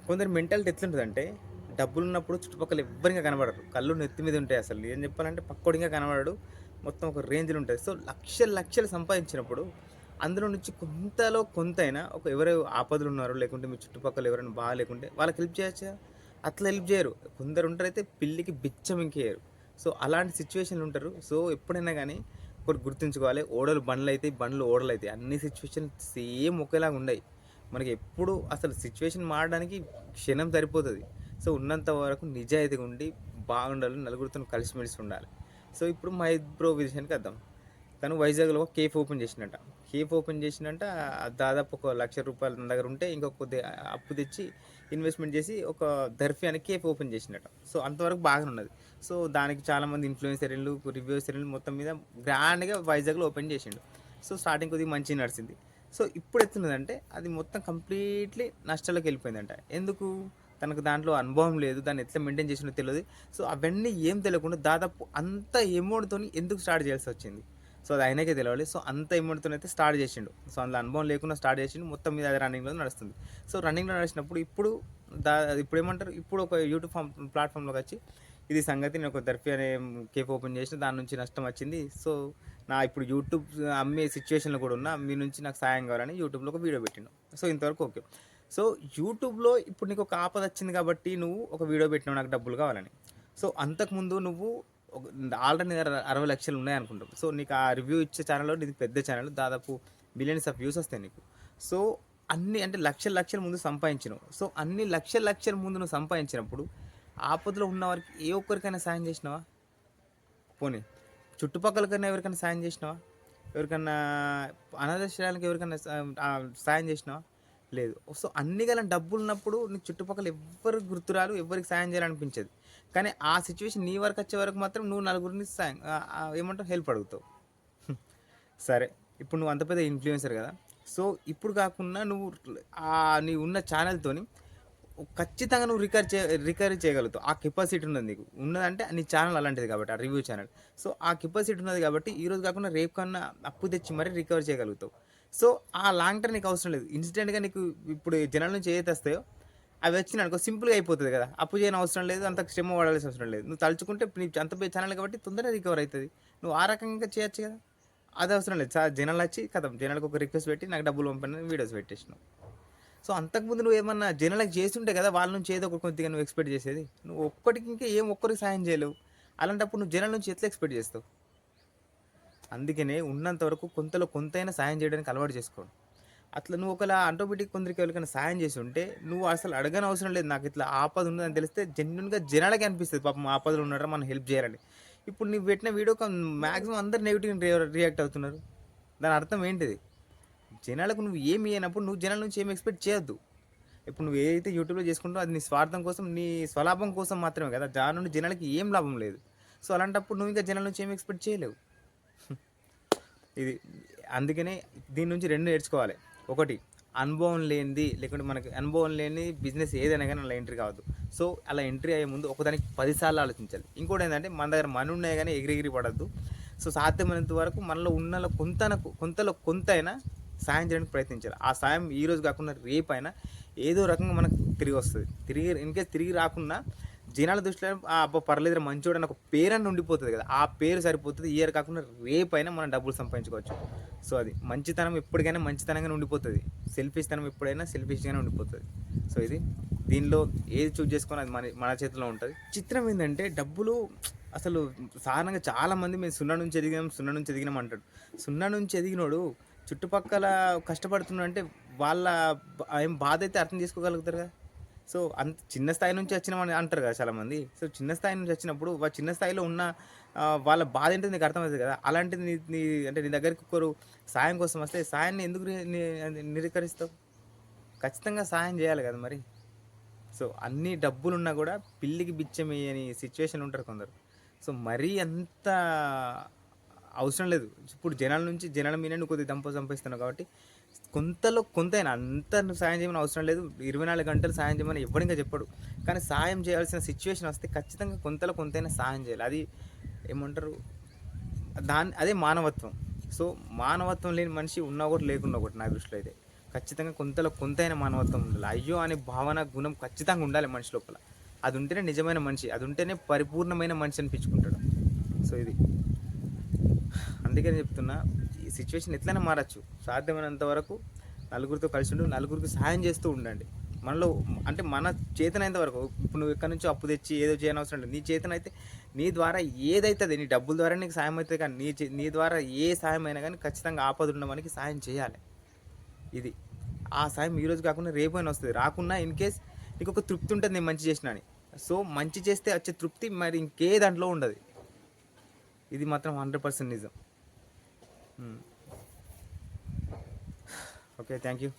కొందరి మెంటాలిటీ ఎట్లుంటదంటే, డబ్బులున్నప్పుడు చుట్టుపక్కల ఎవ్వరింక కనపడరు. కళ్ళు నెత్తి మీద ఉంటాయి అసలు. ఏం చెప్పాలంటే పక్కోడింకా కనపడడు. మొత్తం ఒక రేంజ్‌లో ఉంటది. సో, లక్షలు, లక్షలు సంపాదించినప్పుడు అందులో నుంచి కొంతలో కొంతైనా ఎవరు ఆపదలున్నారో, లేకుంటే మీ చుట్టుపక్కల ఎవరైనా బాలేకుంటే వాళ్ళకి హెల్ప్ చేయొచ్చుగా. అట్లా హెల్ప్ చేయరు. కొందరుంటరైతే పిల్లికి బిచ్చం ఇంకేయరు. సో, అలాంటి సిట్యుయేషన్‌లుంటరు. సో, ఎప్పుడైనా గానీ ఒకటి గుర్తుంచుకోవాలి. ఓడలు బండ్లయితాయి, బండ్లు ఓడలయితాయి. అన్ని సిట్యుయేషన్ సేమ్ ఒకేలాగా ఉండయి. మనకెప్పుడు అసలు సిట్యుయేషన్ మారడానికి క్షణం సరిపోతది. సో, ఉన్నంత వరకు నిజాయితీగా ఉండి బాగుండాలి. నలుగురితోని కలిసిమెలిసి ఉండాలి. సో, ఇప్పుడు మహేష్ బ్రో విషయానికొద్దాం. తను వైజాగ్‌లో ఒక కేఫ్ ఓపెన్ చేసిండంట. కేఫ్ ఓపెన్ చేసిండంట. దాదాపు ఒక రూ. 1,00,000 తన దగ్గర ఉంటే ఇంకా కొద్దిగా అప్పు తెచ్చి ఇన్వెస్ట్‌మెంట్ చేసి ఒక దర్ఫీ అనే కేఫ్ ఓపెన్ చేసిండట. సో, అంతవరకు బాగానే ఉన్నది. సో, దానికి చాలామంది ఇన్‌ఫ్లుయెన్సర్‌లు, రివ్యూసర్‌లు మొత్తం మీద గ్రాండ్‌గా వైజాగ్‌లో ఓపెన్ చేసిండు. సో, స్టార్టింగ్ కొద్దిగా మంచిగా నడిసింది. సో, ఇప్పుడు ఎట్లున్నదంటే అది మొత్తం కంప్లీట్‌లీ నష్టాల్లోకెళ్ళిపోయిందంట. ఎందుకు? తనకు దాంట్లో అనుభవం లేదు. దాన్ని ఎట్లా మెయింటైన్ చేసిండో తెలవదు. సో, అవన్నీ ఏం తెలియకుండా దాదాపు అంత అమౌంట్‌తోని ఎందుకు స్టార్ట్ చేయాల్సొచ్చింది? సో, అది ఆయనకే తెలవాలి. సో, అంత అమౌంట్‌తోనైతే స్టార్ట్ చేసిండు. సో, అందులో అనుభవం లేకుండా స్టార్ట్ చేసిండు. మొత్తం మీద అది రన్నింగ్‌లో నడుస్తుంది. సో, రన్నింగ్‌లో నడిచినప్పుడు దా ఇప్పుడేమంటారు? ఇప్పుడు ఒక యూట్యూబ్ ప్లాట్‌ఫామ్‌లోకొచ్చి ఇది సంగతి, నేను ఒక దర్ఫీ అనే కేఫ్ ఓపెన్ చేసిన. దాని నుంచి నష్టం వచ్చింది. సో, ఇప్పుడు యూట్యూబ్ అమ్మే సిట్యుయేషన్‌లో కూడా ఉన్నా. మీ నుంచి నాకు సాయం కావాలని యూట్యూబ్‌లో ఒక వీడియో పెట్టిండు. సో, ఇంతవరకు ఓకే. సో, యూట్యూబ్‌లో ఇప్పుడు నీకు ఒక ఆపదొచ్చింది కాబట్టి నువ్వు ఒక వీడియో పెట్టినావు నాకు డబ్బులు కావాలని. సో, అంతకుముందు నువ్వు ఒక ఆల్రెడీ నీ దగ్గర 60,00,000 ఉన్నాయనుకుంటాం. సో, నీకు ఆ రివ్యూ ఇచ్చే ఛానెల్‌లో నీది పెద్ద ఛానెల్. దాదాపు మిలియన్స్ ఆఫ్ వ్యూస్ వస్తాయి నీకు. సో, అన్ని అంటే లక్షలు, లక్షలు ముందు సంపాదించినావు. సో, అన్ని లక్షలు, లక్షలు ముందు నువ్వు సంపాదించినప్పుడు ఆపదలో ఉన్న వారికి ఏ ఒక్కరికైనా సాయం చేసినావా? పోనీ చుట్టుపక్కలకన్నా ఎవరికైనా సాయం చేసినావా? ఎవరికన్నా అనాథాశ్రయాలకు ఎవరికన్నా సాయం చేసినావా? లేదు. సో, అన్ని గల డబ్బులున్నప్పుడు నీకు చుట్టుపక్కల ఎవ్వరు గుర్తురారు. ఎవ్వరికి సాయం చేయాలనిపించదు. కానీ ఆ సిట్యుయేషన్ నీ వరకొచ్చే వరకు మాత్రం నువ్వు నలుగురిని సాయం ఏమంటావు హెల్ప్ అడుగుతావు. సరే. ఇప్పుడు నువ్వు అంత పెద్ద ఇన్‌ఫ్లుయెన్సర్ గదా! సో, ఇప్పుడు కాకున్నా నువ్వు నీ ఉన్న ఛానెల్‌తోని ఖచ్చితంగా నువ్వు రికవరీ చేయగలుగుతావు. ఆ కెపాసిటీ ఉన్నది నీకు. ఉన్నదంటే నీ ఛానెల్ అలాంటిది కాబట్టి. ఆ రివ్యూ ఛానెల్. సో, ఆ కెపాసిటీ ఉన్నది కాబట్టి ఈరోజు కాకుండా రేపు కన్నా అప్పు తెచ్చి మరీ రికవర్ చేయగలుగుతావు. సో, ఆ లాంగ్ టర్మ్ నీకు అవసరం లేదు. ఇన్‌స్టంట్‌గా నీకు ఇప్పుడు జనాల నుంచి ఏదైతే అవి వచ్చినాయనుకో సింపుల్‌గా అయిపోతది గదా! అప్పు చేయని అవసరం లేదు. అంత శ్రమ పడాల్సిన అవసరం లేదు. నువ్వు తలుచుకుంటే నీ అంత పెద్ద ఛానెల్ కాబట్టి తొందరగా రికవర్ అయితది. నువ్వు ఆ రకంగా చేయొచ్చు గదా! అది అవసరం లేదు. జనాలొచ్చి ఖతం జనాలకు ఒక రిక్వెస్ట్ పెట్టి నాకు డబ్బులు పంపండి అని వీడియోస్ పెట్టేసినావు. సో, అంతకుముందు నువ్వేమన్నా జనాలకి చేసుంటే గదా! వాళ్ళ నుంచి ఏదో ఒక కొద్దిగా నువ్వు ఎక్స్‌పెక్ట్ చేసేది. నువ్వు ఒక్కడికి ఇంకా ఒక్కరికి సాయం చేయలేవు. అలాంటప్పుడు నువ్వు జనాల నుంచి ఎట్లా ఎక్స్‌పెక్ట్ చేస్తావు? అందుకనే ఉన్నంత వరకు కొంతలో కొంతైనా సాయం చేయడానికి అలవాటు చేసుకో. అట్లా నువ్వు ఒకవేళ ఆటోమేటిక్ కొందరికి ఎవరికైనా సాయం చేసుంటే, నువ్వు అసలు అడగనవసరం లేదు. నాకిట్లా ఆపద ఉన్నదని తెలిస్తే జెన్యూన్‌గా జనాలకే అనిపిస్తది. పాపం ఆపదలో ఉన్నాడురా మనం హెల్ప్ చేయాలని. ఇప్పుడు నువ్వు పెట్టిన వీడియోకి మాక్సిమం అందరూ నెగెటివ్‌గా రియాక్ట్ అవుతున్నారు. దాని అర్థం ఏంటిది? జనాలకు నువ్వు ఏమి ఇయ్యనప్పుడు నువ్వు జనాల నుంచి ఏమి ఎక్స్‌పెక్ట్ చేయొద్దు. ఇప్పుడు నువ్వు ఏదైతే యూట్యూబ్‌లో చేసుకుంటావో అది నీ స్వార్థం కోసం, నీ స్వలాభం కోసం మాత్రమే కదా! దాని నుండి జనాలకి ఏం లాభం లేదు. సో, అలాంటప్పుడు నువ్వు ఇంకా జనాల నుంచి ఏమి ఎక్స్‌పెక్ట్ చేయలేవు. ఇది అందుకనే దీని నుంచి 2 నేర్చుకోవాలి. ఒకటి అనుభవం లేనిది లేకుంటే మనకి అనుభవం లేని బిజినెస్ ఏదైనా గానీ అలా ఎంట్రీ కావద్దు. సో, అలా ఎంట్రీ అయ్యే ముందు ఒకదానికి 10 సార్లు ఆలోచించాలి. ఇంకోటేంటంటే మన దగ్గర మనీ ఉన్నాయి గానీ ఎగిరెగిరి పడొద్దు. సో, సాధ్యమైనంత వరకు మనలో ఉన్నలో కొంతలో కొంతైనా సాయం చేయడానికి ప్రయత్నించాలి. ఆ సాయం ఈరోజు కాకుండా రేపైనా ఏదో రకంగా మనకు తిరిగొస్తది. ఇన్‌కేస్ తిరిగి రాకున్నా జనాల దృష్టిలో అబ్బా! పర్లేదురా మంచోడని ఒక పేరన్నా ఉండిపోతది కదా! ఆ పేరు సరిపోతది. ఈ ఇయర్ కాకుండా రేపైనా మనం డబ్బులు సంపాదించుకోవచ్చు. సో, అది మంచితనం ఎప్పటికైనా మంచితనంగానే ఉండిపోతది. సెల్ఫిష్‌తనం ఎప్పుడైనా సెల్ఫిష్‌గానే ఉండిపోతది. సో, దీనిలో ఏది చూజ్ చేసుకోవాలో అది మన మన చేతిలో ఉంటది. చిత్రం ఏందంటే డబ్బులు అసలు సాధారణంగా చాలామంది మేము సున్నా నుంచి ఎదిగినాం అంటాడు. సున్నా నుంచి ఎదిగినోడు చుట్టుపక్కల కష్టపడుతున్నాడంటే వాళ్ళ ఏం బాధైతే అర్థం చేసుకోగలుగుతారు కదా! సో, అంత చిన్న స్థాయి నుంచి వచ్చినామని అంటారు కదా చాలామంది. సో, చిన్న స్థాయి నుంచి వచ్చినప్పుడు చిన్న స్థాయిలో ఉన్న వాళ్ళ బాధ ఏంటో నీకు అర్థమవుతది కదా! అలాంటిది నీ నీ అంటే నీ దగ్గరికి ఒకరు సాయం కోసం వస్తే సాయాన్ని ఎందుకు నిరాకరిస్తావు? ఖచ్చితంగా సాయం చేయాలి కదా మరి. సో, అన్ని డబ్బులున్నా గూడా పిల్లికి బిచ్చమెయ్యని సిట్యుయేషన్‌లో ఉంటారు కొందరు. సో, మరీ అంత అవసరం లేదు. ఇప్పుడు జనాల మీదనే నువ్వు కొద్దిగా సంపాదిస్తున్నావు కాబట్టి, కొంతలో కొంతైనా అంత నువ్వు సాయం చేయమని అవసరం లేదు. 24 గంటలు సాయం చేయమని ఎవ్వడింకా చెప్పడు. కానీ సాయం చేయాల్సిన సిట్యుయేషన్ వస్తే ఖచ్చితంగా కొంతలో కొంతైనా సాయం చేయాలి. అది ఏమంటారు? అదే మానవత్వం. సో, మానవత్వం లేని మనిషి ఉన్నా ఒకటి, లేకున్నా ఒకటి నా దృష్టిలో అయితే. ఖచ్చితంగా కొంతలో కొంతైన మానవత్వం ఉండాలి. అయ్యో అనే భావన, గుణం ఖచ్చితంగా ఉండాలి మనిషి లోపల. అది ఉంటేనే నిజమైన మనిషి. అది ఉంటేనే పరిపూర్ణమైన మనిషి అనిపించుకుంటాడు. సో ఇది. అందుకని చెప్తున్నా, ఈ సిచ్యువేషన్ ఎట్లైనా మారచ్చు. సాధ్యమైనంత వరకు నలుగురితో కలిసి ఉండు, నలుగురికి సహాయం చేస్తూ ఉండండి. మనలో అంటే మన చేతనైనంత వరకు. ఇప్పుడు నువ్వు ఎక్కడి నుంచో అప్పు తెచ్చి ఏదో చేయనవసరం లేదు. నీ చేతనైతే నీ ద్వారా ఏదైతుంది, నీ డబ్బుల ద్వారా నీకు సాయం అవుతుంది, కానీ నీ ద్వారా ఏ సాయం అయినా కానీ ఖచ్చితంగా ఆపద ఉన్న మనకి సాయం చేయాలి. ఇది. ఆ సాయం ఈరోజు కాకుండా రేపైనా వస్తుంది. రాకున్నా ఇన్ కేస్ నీకు ఒక తృప్తి ఉంటుంది, నేను మంచి చేసిన అని. సో మంచి చేస్తే వచ్చే తృప్తి మరి ఇంకే దాంట్లో ఉండదు. ఇది మాత్రం 100% నిజం. Okay, thank you.